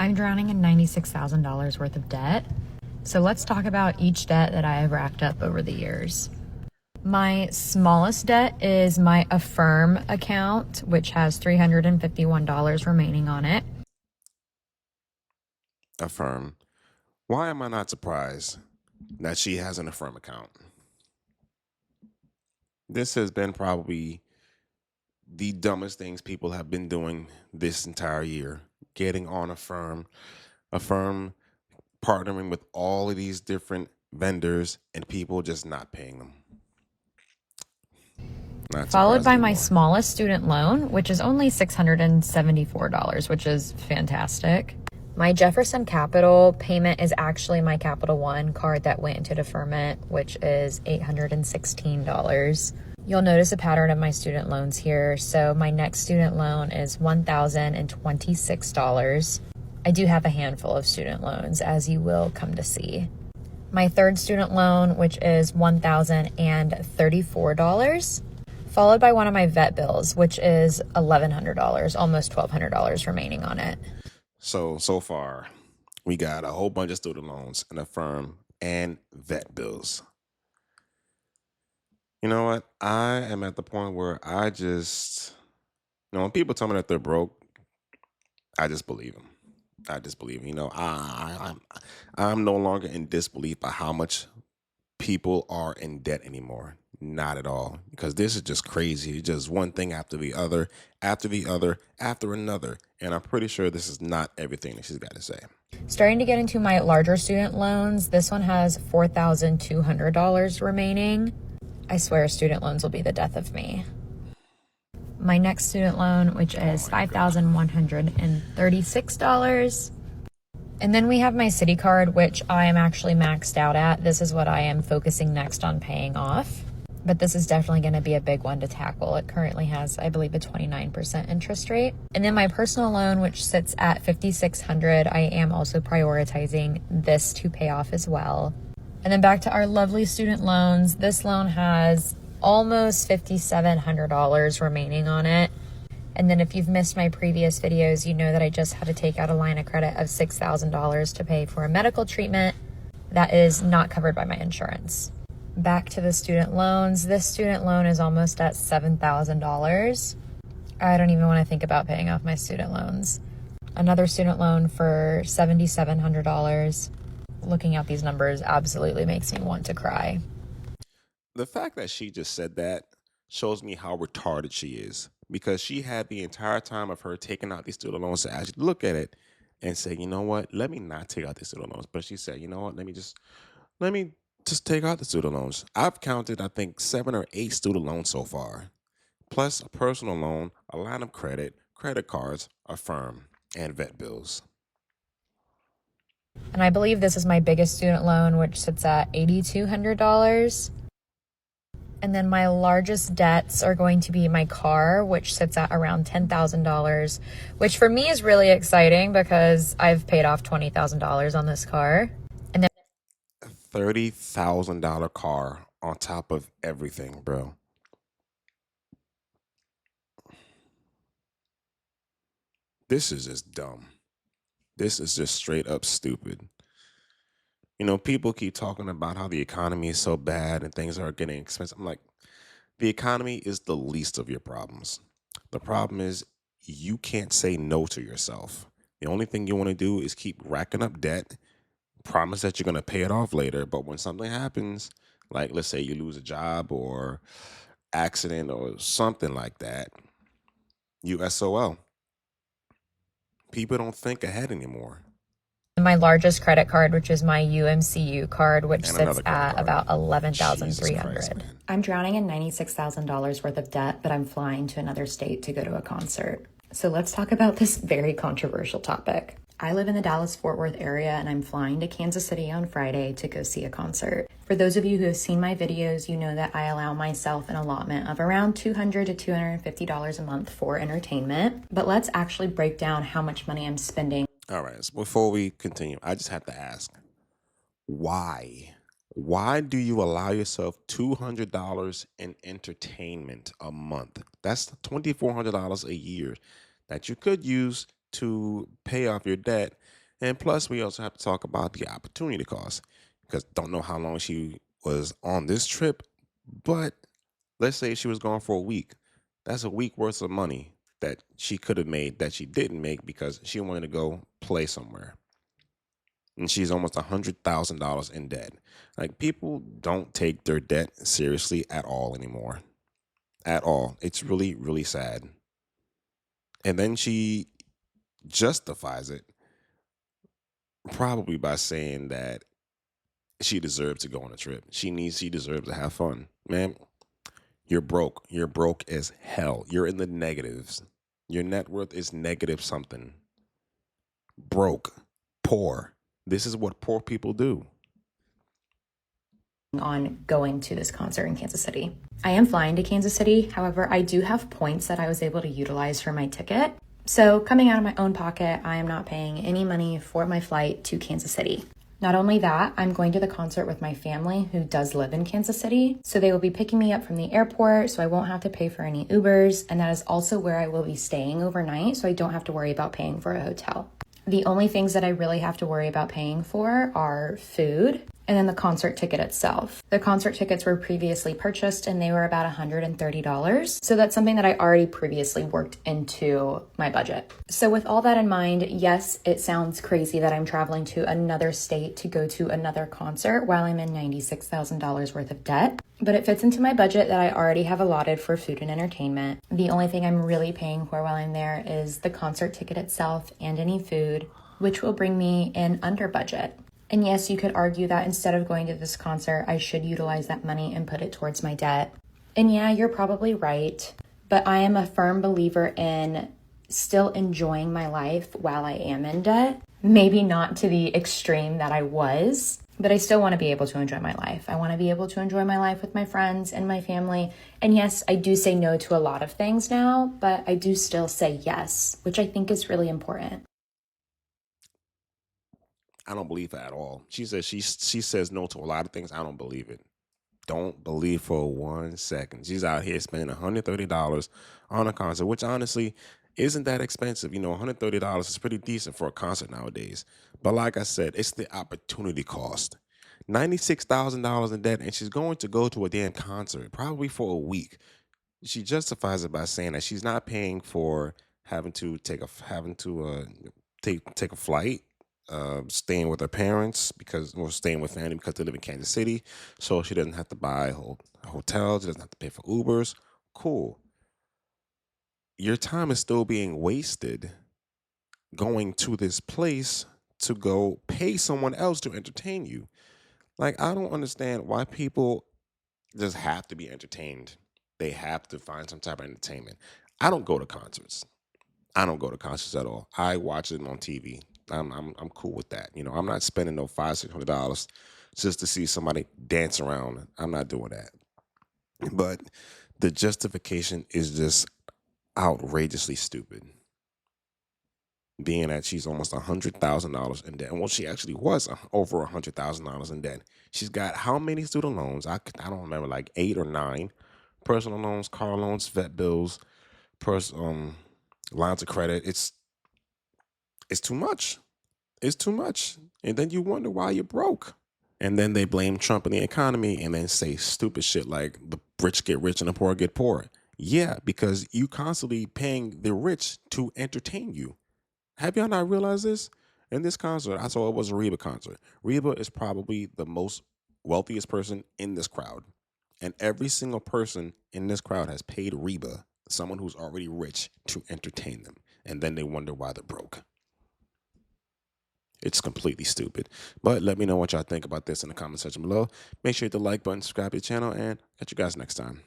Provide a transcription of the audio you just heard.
I'm drowning in $96,000 worth of debt. So let's talk about each debt that I have racked up over the years. My smallest debt is my Affirm account, which has $351 remaining on it. Affirm. Why am I not surprised that she has an Affirm account? This has been probably the dumbest things people have been doing this entire year. Getting on Affirm, partnering with all of these different vendors, and people just not paying them. Not Followed by my anymore. smallest student loan, which is only $674, which is fantastic. My Jefferson Capital payment is actually my Capital One card that went into deferment, which is $816. You'll notice a pattern of my student loans here. So my next student loan is $1,026. I do have a handful of student loans, as you will come to see. My third student loan, which is $1,034, followed by one of my vet bills, which is $1,100, almost $1,200 remaining on it. So far, we got a whole bunch of student loans, an Affirm, and vet bills. You know what? I am at the point where I just, when people tell me that they're broke, I just believe them. I'm no longer in disbelief by how much people are in debt anymore. Not at all. Because this is just crazy. It's just one thing after the other, after another. And I'm pretty sure this is not everything that she's got to say. Starting to get into my larger student loans. This one has $4,200 remaining. I swear student loans will be the death of me. My next student loan, which is $5,136. And then we have my Citi card, which I am actually maxed out at. This is what I am focusing next on paying off. But this is definitely going to be a big one to tackle. It currently has, I believe, a 29% interest rate. And then my personal loan, which sits at $5,600, I am also prioritizing this to pay off as well. And then back to our lovely student loans. This loan has almost $5,700 remaining on it. And then if you've missed my previous videos, you know that I just had to take out a line of credit of $6,000 to pay for a medical treatment that is not covered by my insurance. Back to the student loans. This student loan is almost at $7,000. I don't even want to think about paying off my student loans. Another student loan for $7,700. Looking at these numbers absolutely makes me want to cry. The fact that she just said that shows me how retarded she is, because she had the entire time of her taking out these student loans to actually look at it and say, you know what, let me not take out these student loans. But she said, you know what, let me just take out the student loans. I've counted, I think, 7 or 8 student loans so far, plus a personal loan, a line of credit, credit cards, Affirm, and vet bills. And I believe this is my biggest student loan, which sits at $8,200. And then my largest debts are going to be my car, which sits at around $10,000, which for me is really exciting because I've paid off $20,000 on this car. And then $30,000 car on top of everything, bro. This is just dumb. This is just straight up stupid. People keep talking about how the economy is so bad and things are getting expensive. I'm like, the economy is the least of your problems. The problem is you can't say no to yourself. The only thing you want to do is keep racking up debt, promise that you're going to pay it off later. But when something happens, like let's say you lose a job or accident or something like that, you SOL. People don't think ahead anymore. my largest credit card, which is my UMCU card, which sits at about $11,300. I'm drowning in $96,000 worth of debt, but I'm flying to another state to go to a concert. So let's talk about this very controversial topic. I live in the Dallas-Fort Worth area, and I'm flying to Kansas City on Friday to go see a concert. For those of you who have seen my videos, you know that I allow myself an allotment of around $200 to $250 a month for entertainment. But let's actually break down how much money I'm spending. All right, so before we continue, I just have to ask, why? Why do you allow yourself $200 in entertainment a month? That's $2,400 a year that you could use to pay off your debt, And plus, we also have to talk about the opportunity cost, because don't know how long she was on this trip, but let's say she was gone for a week. That's a week worth of money that she could have made that she didn't make because she wanted to go play somewhere. And she's almost $100,000 in debt. Like, people don't take their debt seriously at all anymore. At all. It's really, really sad. And then she justifies it probably by saying that she deserves to go on a trip. She deserves to have fun. Man, you're broke. You're broke as hell. You're in the negatives. Your net worth is negative something. Broke. Poor. This is what poor people do. On going to this concert in Kansas City. I am flying to Kansas City. However, I do have points that I was able to utilize for my ticket. So coming out of my own pocket, I am not paying any money for my flight to Kansas City. Not only that, I'm going to the concert with my family who does live in Kansas City. So they will be picking me up from the airport, so I won't have to pay for any Ubers. And that is also where I will be staying overnight, so I don't have to worry about paying for a hotel. The only things that I really have to worry about paying for are food and then the concert ticket itself. The concert tickets were previously purchased and they were about $130. So that's something that I already previously worked into my budget. So with all that in mind, yes, it sounds crazy that I'm traveling to another state to go to another concert while I'm in $96,000 worth of debt. But it fits into my budget that I already have allotted for food and entertainment. The only thing I'm really paying for while I'm there is the concert ticket itself and any food, which will bring me in under budget. And yes, you could argue that instead of going to this concert, I should utilize that money and put it towards my debt. And yeah, you're probably right. But I am a firm believer in still enjoying my life while I am in debt. Maybe not to the extreme that I was, but I still want to be able to enjoy my life. I want to be able to enjoy my life with my friends and my family. And yes, I do say no to a lot of things now, but I do still say yes, which I think is really important. I don't believe her at all. She says she says no to a lot of things. I don't believe it. Don't believe for 1 second. She's out here spending $130 on a concert, which honestly isn't that expensive. You know, $130 is pretty decent for a concert nowadays. But like I said, it's the opportunity cost. $96,000 in debt, and she's going to go to a damn concert, probably for a week. She justifies it by saying that she's not paying for having to take a flight, staying with her parents staying with family because they live in Kansas City, so she doesn't have to buy a hotel. She doesn't have to pay for Ubers. Cool. Your time is still being wasted going to this place to go pay someone else to entertain you. Like, I don't understand why people just have to be entertained. They have to find some type of entertainment. I don't go to concerts. I don't go to concerts at all. I watch it on TV. I'm cool with that. You know, I'm not spending no $500-$600 just to see somebody dance around. I'm not doing that. But the justification is just outrageously stupid. Being that she's almost $100,000 in debt. And well, she actually was over $100,000 in debt. She's got how many student loans? I don't remember, like 8 or 9 personal loans, car loans, vet bills, lines of credit. It's too much. It's too much. And then you wonder why you're broke. And then they blame Trump and the economy and then say stupid shit like the rich get rich and the poor get poor. Yeah, because you constantly paying the rich to entertain you. Have y'all not realized this? In this concert, I saw it was a Reba concert. Reba is probably the most wealthiest person in this crowd. And every single person in this crowd has paid Reba, someone who's already rich, to entertain them. And then they wonder why they're broke. It's completely stupid. But let me know what y'all think about this in the comment section below. Make sure you hit the like button, subscribe to the channel, and catch you guys next time.